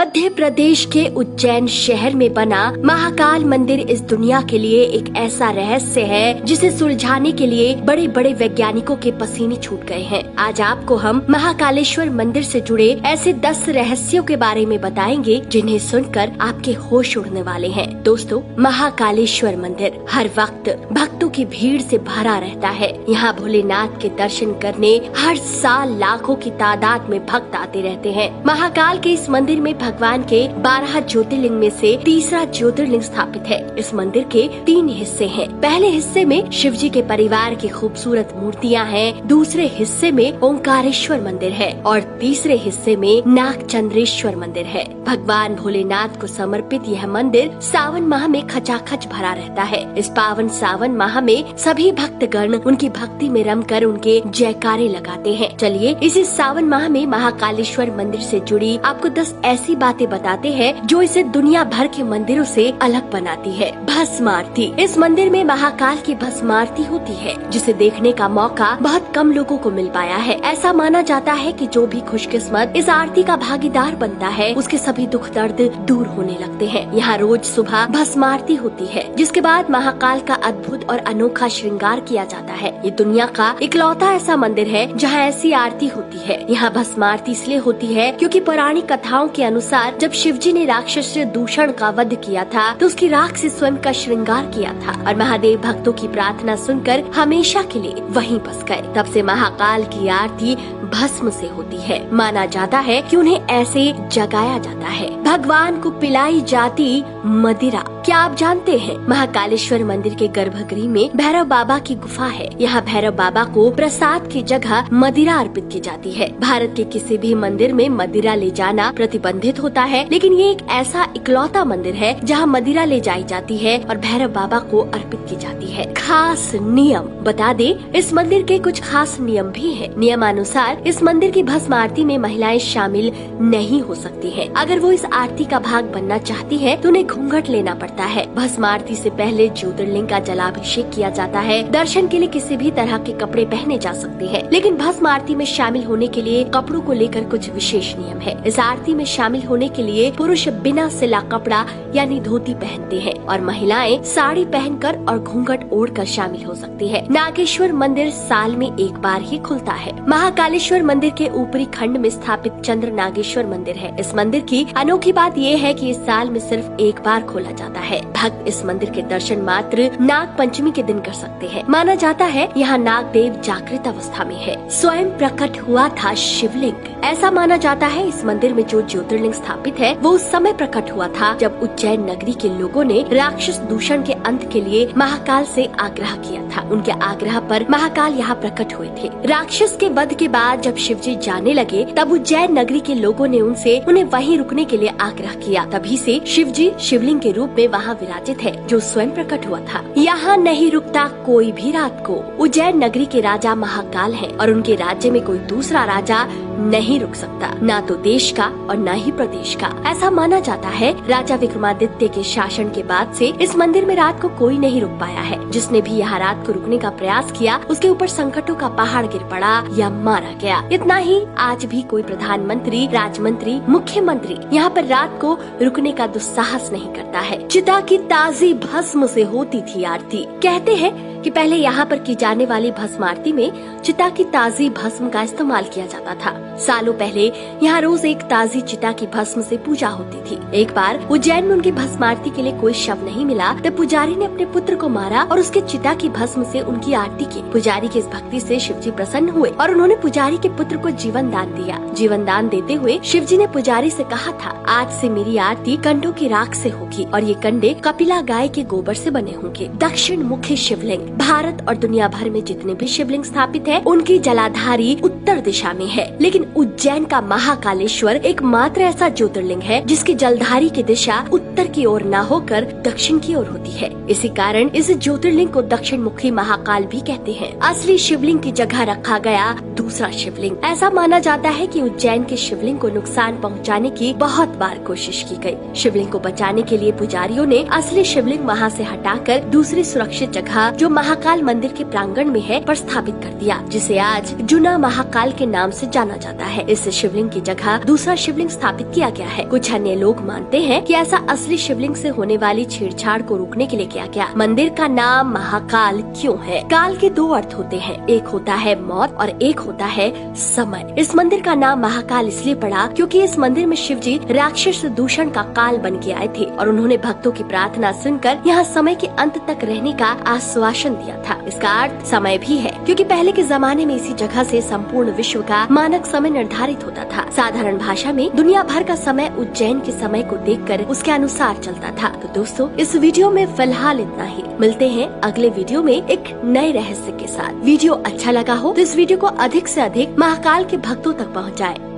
मध्य प्रदेश के उज्जैन शहर में बना महाकाल मंदिर इस दुनिया के लिए एक ऐसा रहस्य है जिसे सुलझाने के लिए बड़े बड़े वैज्ञानिकों के पसीने छूट गए हैं। आज आपको हम महाकालेश्वर मंदिर से जुड़े ऐसे 10 रहस्यों के बारे में बताएंगे जिन्हें सुनकर आपके होश उड़ने वाले हैं। दोस्तों, महाकालेश्वर मंदिर हर वक्त भक्तों की भीड़ से भरा रहता है। यहाँ भोलेनाथ के दर्शन करने हर साल लाखों की तादाद में भक्त आते रहते हैं। महाकाल के इस मंदिर में भगवान के 12 ज्योतिर्लिंग में से तीसरा ज्योतिर्लिंग स्थापित है। इस मंदिर के 3 हिस्से हैं। पहले हिस्से में शिव जी के परिवार की खूबसूरत मूर्तियां हैं, दूसरे हिस्से में ओंकारेश्वर मंदिर है और तीसरे हिस्से में नागचंद्रेश्वर मंदिर है। भगवान भोलेनाथ को समर्पित यह मंदिर सावन माह में खचाखच भरा रहता है। इस पावन सावन माह में सभी भक्तगण उनकी भक्ति में रमकर उनके जयकारे लगाते हैं। चलिए इसी सावन माह में महाकालेश्वर मंदिर से जुड़ी आपको 10 ऐसी बातें बताते हैं जो इसे दुनिया भर के मंदिरों से अलग बनाती है। भस्म आरती। इस मंदिर में महाकाल की भस्म आरती होती है जिसे देखने का मौका बहुत कम लोगों को मिल पाया है। ऐसा माना जाता है कि जो भी खुशकिस्मत इस आरती का भागीदार बनता है उसके सभी दुख दर्द दूर होने लगते हैं। यहाँ रोज सुबह भस्म आरती होती है जिसके बाद महाकाल का अद्भुत और अनोखा श्रृंगार किया जाता है। ये दुनिया का इकलौता ऐसा मंदिर है जहाँ ऐसी आरती होती है। यहाँ भस्म आरती इसलिए होती है क्योंकि पौराणिक कथाओं के अनुसार जब शिव जी ने राक्षस दूषण का वध किया था तो उसकी राख से स्वयं का श्रृंगार किया था और महादेव भक्तों की प्रार्थना सुनकर हमेशा के लिए वहीं बस गए। तब से महाकाल की आरती भस्म से होती है। माना जाता है कि उन्हें ऐसे जगाया जाता है। भगवान को पिलाई जाती मदिरा। क्या आप जानते हैं महाकालेश्वर मंदिर के गर्भगृह में भैरव बाबा की गुफा है। यहाँ भैरव बाबा को प्रसाद की जगह मदिरा अर्पित की जाती है। भारत के किसी भी मंदिर में मदिरा ले जाना प्रतिबंधित होता है, लेकिन ये एक ऐसा इकलौता मंदिर है जहाँ मदिरा ले जाई जाती है और भैरव बाबा को अर्पित की जाती है। खास नियम बता दे, इस मंदिर के कुछ खास नियम भी है। नियमानुसार इस मंदिर की भस्म आरती में महिलाएं शामिल नहीं हो सकती हैं। अगर वो इस आरती का भाग बनना चाहती है तो उन्हें घूंघट लेना पड़ता है। भस्म आरती से पहले ज्योतिर्लिंग का जलाभिषेक किया जाता है। दर्शन के लिए किसी भी तरह के कपड़े पहने जा सकते हैं, लेकिन भस्म आरती में शामिल होने के लिए कपड़ों को लेकर कुछ विशेष नियम है। इस आरती में शामिल होने के लिए पुरुष बिना सिला कपड़ा यानी धोती पहनते हैं और महिलाएं साड़ी पहनकर और घूंघट ओढ़कर शामिल हो सकती है। नागेश्वर मंदिर साल में एक बार ही खुलता है। महाकालेश्वर मंदिर के ऊपरी खंड में स्थापित चंद्र नागेश्वर मंदिर है। इस मंदिर की अनोखी बात ये है कि इस साल में सिर्फ एक बार खोला जाता है। भक्त इस मंदिर के दर्शन मात्र नाग पंचमी के दिन कर सकते हैं। माना जाता है यहाँ नाग देव जागृत अवस्था में है। स्वयं प्रकट हुआ था शिवलिंग। ऐसा माना जाता है इस मंदिर में जो ज्योतिर्लिंग स्थापित है वो उस समय प्रकट हुआ था जब उज्जैन नगरी के लोगों ने राक्षस दूषण के अंत के लिए महाकाल से आग्रह किया था। उनके आग्रह पर महाकाल यहाँ प्रकट हुए थे। राक्षस के वध के बाद जब शिव जी जाने लगे तब उज्जैन नगरी के लोगों ने उन्हें वहीं रुकने के लिए आग्रह किया। तभी से शिव जी शिवलिंग के रूप में वहाँ विराजित है जो स्वयं प्रकट हुआ था। यहाँ नहीं रुकता कोई भी रात को। उज्जैन नगरी के राजा महाकाल हैं और उनके राज्य में कोई दूसरा राजा नहीं रुक सकता, ना तो देश का और न ही प्रदेश का। ऐसा माना जाता है राजा विक्रमादित्य के शासन के बाद से इस मंदिर में रात को कोई नहीं रुक पाया है। जिसने भी यहाँ रात को रुकने का प्रयास किया उसके ऊपर संकटों का पहाड़ गिर पड़ा या मारा गया। इतना ही, आज भी कोई प्रधानमंत्री, राजमंत्री, मुख्यमंत्री यहाँ पर रात को रुकने का दुस्साहस नहीं करता है। चिता की ताजी भस्म से होती थी आरती। कहते हैं कि पहले यहाँ पर की जाने वाली भस्म आरती में चिता की ताजी भस्म का इस्तेमाल किया जाता था। सालों पहले यहाँ रोज एक ताजी चिता की भस्म से पूजा होती थी। एक बार उज्जैन में उनकी भस्म आरती के लिए कोई शव नहीं मिला तब पुजारी ने अपने पुत्र को मारा और उसके चिता की भस्म से उनकी आरती की। पुजारी की इस भक्ति से शिव जी प्रसन्न हुए और उन्होंने पुजारी के पुत्र को जीवन दान दिया। जीवन दान देते हुए शिव जी ने पुजारी से कहा था, आज से मेरी आरती कंडों की राख से होगी और ये कंडे कपिला गाय के गोबर से बने होंगे। दक्षिण मुखी शिवलिंग। भारत और दुनिया भर में जितने भी शिवलिंग स्थापित है उनकी जलाधारी उत्तर दिशा में है, लेकिन उज्जैन का महाकालेश्वर एकमात्र ऐसा ज्योतिर्लिंग है जिसकी जलधारी की दिशा उत्तर की ओर न होकर दक्षिण की ओर होती है। इसी कारण इस ज्योतिर्लिंग को दक्षिण मुखी महाकाल भी कहते हैं। असली शिवलिंग की जगह रखा गया दूसरा शिवलिंग। ऐसा माना जाता है कि उज्जैन के शिवलिंग को नुकसान पहुंचाने की बहुत बार कोशिश की गई। शिवलिंग को बचाने के लिए पुजारियों ने असली शिवलिंग वहां से हटाकर दूसरी सुरक्षित जगह जो महाकाल मंदिर के प्रांगण में है पर स्थापित कर दिया, जिसे आज जुना महाकाल के नाम से जाना जाता है। इस शिवलिंग की जगह दूसरा शिवलिंग स्थापित किया गया है। कुछ अन्य लोग मानते हैं कि ऐसा असली शिवलिंग से होने वाली छेड़छाड़ को रोकने के लिए किया गया। मंदिर का नाम महाकाल क्यों है? काल के दो अर्थ होते हैं, एक होता है मौत और एक होता है समय। इस मंदिर का नाम महाकाल इसलिए पड़ा क्योंकि इस मंदिर में शिव जी राक्षस दूषण का काल बन के आए थे और उन्होंने भक्तों की प्रार्थना सुनकर यहाँ समय के अंत तक रहने का आश्वासन दिया था। इसका अर्थ समय भी है क्योंकि पहले के जमाने में इसी जगह से संपूर्ण विश्व का मानक समय निर्धारित होता था। साधारण भाषा में दुनिया भर का समय उज्जैन के समय को देखकर उसके अनुसार चलता था। तो दोस्तों, इस वीडियो में फिलहाल इतना ही। मिलते हैं अगले वीडियो में एक नए रहस्य के साथ। वीडियो अच्छा लगा हो तो इस वीडियो को अधिक से अधिक महाकाल के भक्तों तक पहुँचाएं।